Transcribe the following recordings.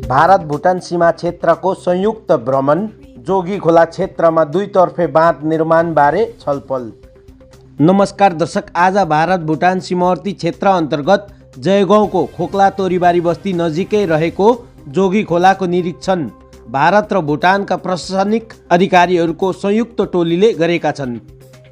भारत भुटान सीमा क्षेत्रको संयुक्त भ्रमण, जोगीखोला क्षेत्रमा दुईतर्फे बाँध निर्माणबारे छलफल। नमस्कार दर्शक, आज भारत भुटान सीमावर्ती क्षेत्र अन्तर्गत जयगाउँको खोक्ला तोरीबारी बस्ती नजिकै रहेको जोगीखोलाको निरीक्षण भारत र भुटानका प्रशासनिक अधिकारीहरूको संयुक्त टोलीले गरेका छन्।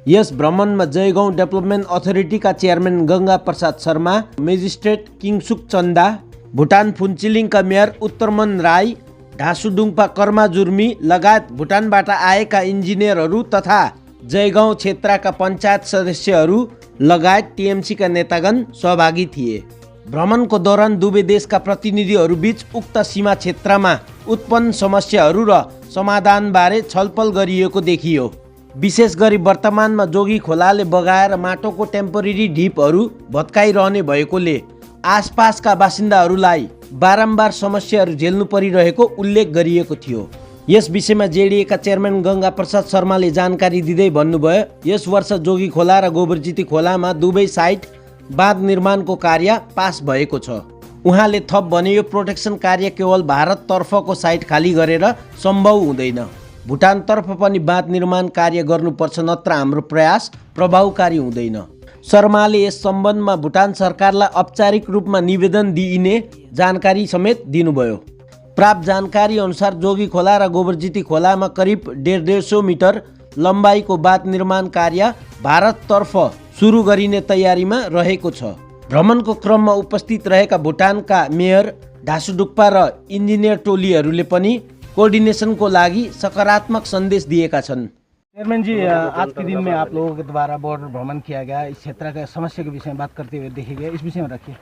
यस भ्रमणमा Jaigaon development अथोरिटीका chairman Ganga Prasad Sharma, magistrate किङसुक चन्दा, भुटान फुन्चिलिङका मेयर उत्तरमन राई, ढासुडुङपा कर्मा जुर्मी लगायत भुटानबाट आएका इन्जिनियरहरू तथा जयगाउँ क्षेत्रका पञ्चायत सदस्यहरू लगायत टिएमसीका नेतागण सहभागी थिए। भ्रमणको दौरान दुवै देशका प्रतिनिधिहरू बीच उक्त सीमा क्षेत्रमा उत्पन्न समस्याहरू र समाधानबारे छलफल गरिएको देखियो। विशेष गरी वर्तमानमा जोगीखोलाले बगाएर माटोको टेम्पोरेरी ढिपहरू भत्काइरहने भएकोले आसपासका बासिन्दाहरूलाई बारम्बार समस्याहरू झेल्नु परिरहेको उल्लेख गरिएको थियो। यस विषयमा जेडीएका चेयरम्यान गंगा प्रसाद शर्माले जानकारी दिँदै भन्नुभयो, यस वर्ष जोगीखोला र गोबरजिती खोलामा दुवै साइड बाँध निर्माणको कार्य पास भएको छ। उहाँले थप भने यो प्रोटेक्सन कार्य केवल भारततर्फको साइट खाली गरेर सम्भव हुँदैन, भुटानतर्फ पनि बाँध निर्माण कार्य गर्नुपर्छ, नत्र हाम्रो प्रयास प्रभावकारी हुँदैन। शर्माले यस सम्बन्धमा भुटान सरकारलाई औपचारिक रूपमा निवेदन दिइने जानकारी समेत दिनुभयो। प्राप्त जानकारी अनुसार जोगीखोला र गोबरजिती खोलामा करिब 150 मिटर लम्बाइको बाँध निर्माण कार्य भारततर्फ सुरु गरिने तयारीमा रहेको छ। भ्रमणको क्रममा उपस्थित रहेका भुटानका मेयर ढासुडुक्पा र इन्जिनियर टोलीहरूले पनि कोर्डिनेसनको लागि सकारात्मक सन्देश दिएका छन्। चेयरमैन जी, आज के दिन में आप लोगों के द्वारा बॉर्डर भ्रमण किया गया, इस क्षेत्र का समस्या के विषय में बात करते हुए देखे गए, इस विषय में रखिए।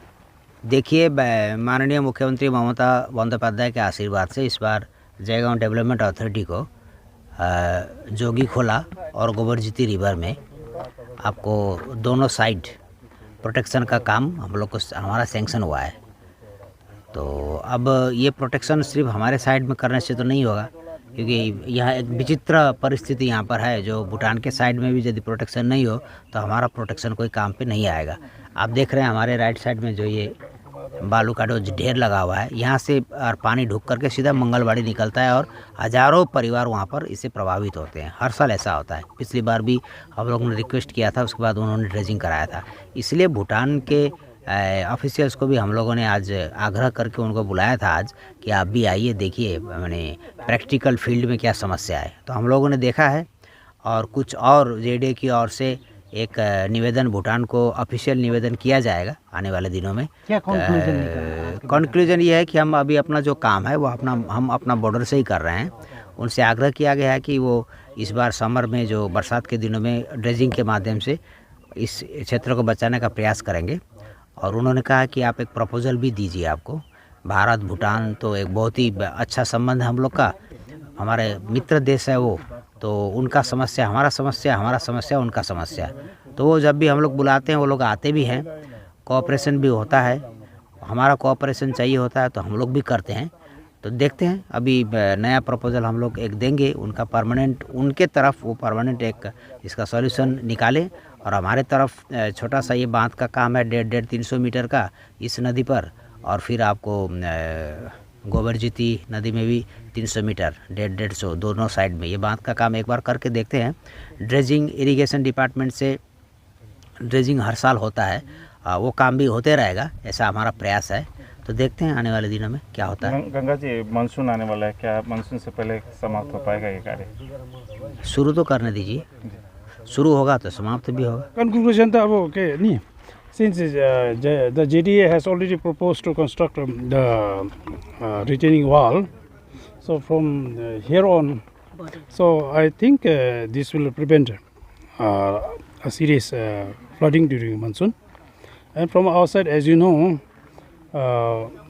देखिए, माननीय मुख्यमंत्री ममता बंदोपाध्याय के आशीर्वाद से इस बार जयगांव डेवलपमेंट अथॉरिटी को जोगीखोला और गोबरजिती रिवर में आपको दोनों साइड प्रोटेक्शन का काम हम लोग को हमारा सैंक्शन हुआ है। तो अब ये प्रोटेक्शन सिर्फ हमारे साइड में करने से तो नहीं होगा, क्योंकि यहाँ एक विचित्र परिस्थिति यहाँ पर है, जो भूटान के साइड में भी यदि प्रोटेक्शन नहीं हो तो हमारा प्रोटेक्शन कोई काम पे नहीं आएगा। आप देख रहे हैं हमारे राइट साइड में जो ये बालू का जो ढेर लगा हुआ है, यहाँ से पानी ढुक करके सीधा मंगलवाड़ी निकलता है और हज़ारों परिवार वहाँ पर इससे प्रभावित होते हैं। हर साल ऐसा होता है। पिछली बार भी हम लोगों ने रिक्वेस्ट किया था, उसके बाद उन्होंने ड्रेजिंग कराया था। इसलिए भूटान के ऑफिशियल्स को भी हम लोगों ने आज आग्रह करके उनको बुलाया था आज कि आप भी आइए, देखिए मैंने प्रैक्टिकल फील्ड में क्या समस्या है। तो हम लोगों ने देखा है और कुछ और जेडीए की ओर से एक निवेदन भूटान को ऑफिशियल निवेदन किया जाएगा आने वाले दिनों में। क्या कंक्लूजन ये है कि हम अभी अपना जो काम है वो हम अपना बॉर्डर से ही कर रहे हैं। उनसे आग्रह किया गया है कि वो इस बार समर में जो बरसात के दिनों में ड्रेजिंग के माध्यम से इस क्षेत्र को बचाने का प्रयास करेंगे। और उन्होंने कहा कि आप एक प्रपोजल भी दीजिए। आपको भारत भूटान तो एक बहुत ही अच्छा संबंध है हम लोग का, हमारे मित्र देश है वो, तो उनका समस्या हमारा समस्या, हमारा समस्या उनका समस्या। तो वो जब भी हम लोग बुलाते हैं वो लोग आते भी हैं, कोऑपरेशन भी होता है, हमारा कोऑपरेशन चाहिए होता है तो हम लोग भी करते हैं। तो देखते हैं, अभी नया प्रपोजल हम लोग एक देंगे उनका परमानेंट, उनके तरफ वो परमानेंट एक इसका सॉल्यूशन निकालें और हमारे तरफ छोटा सा ये बांध का काम है 150-300 मीटर का इस नदी पर, और फिर आपको गोबरजिती नदी में भी 300 मीटर 150 दोनों साइड में ये बांध का काम एक बार करके देखते हैं। ड्रेजिंग इरिगेशन डिपार्टमेंट से ड्रेजिंग हर साल होता है, वो काम भी होते रहेगा, ऐसा हमारा प्रयास है। तो देखते हैं आने वाले दिनों में क्या होता है। गंगा जी, मानसून आने वाला है, क्या मानसून से पहले समाप्त हो पाएगा ये कार्य? शुरू तो करने दीजिए, शुरू होगा तो समाप्त भी होगा। Conclusion था वो के नहीं, since the JDA has already proposed to construct the retaining wall, so from here on, so I think this will prevent a serious flooding during monsoon. And from our side, as you know,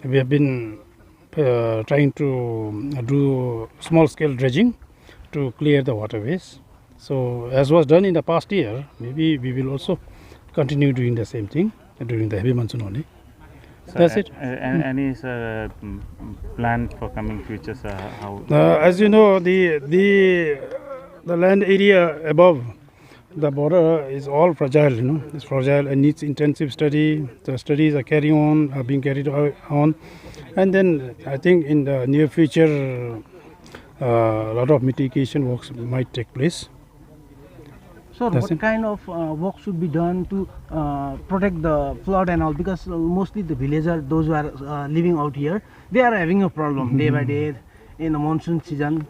we have been trying to do small scale dredging to clear the waterways. So as was done in the past year, maybe we will also continue doing the same thing during the heavy monsoon only. So that's it. Any plan for coming future? How? As you know, the land area above the border is all fragile, it's fragile and needs intensive study. The studies are being carried on. And then I think in the near future, a lot of mitigation works might take place. So That's what it. kind of work should be done to protect the flood and all? Because mostly the villagers, those who are living out here, they are having a problem day by day in the monsoon season.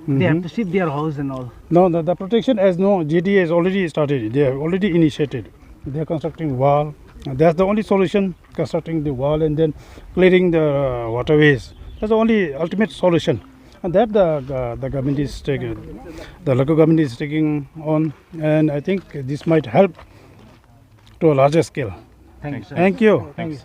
They have to shift their house and all. No, the protection JDA has already started. They have already initiated. They are constructing wall. That's the only solution, constructing the wall and then clearing the waterways. That's the only ultimate solution. And that the government is taking, the local government is taking on. And I think this might help to a larger scale. Thank you, sir. Thank you. Thanks.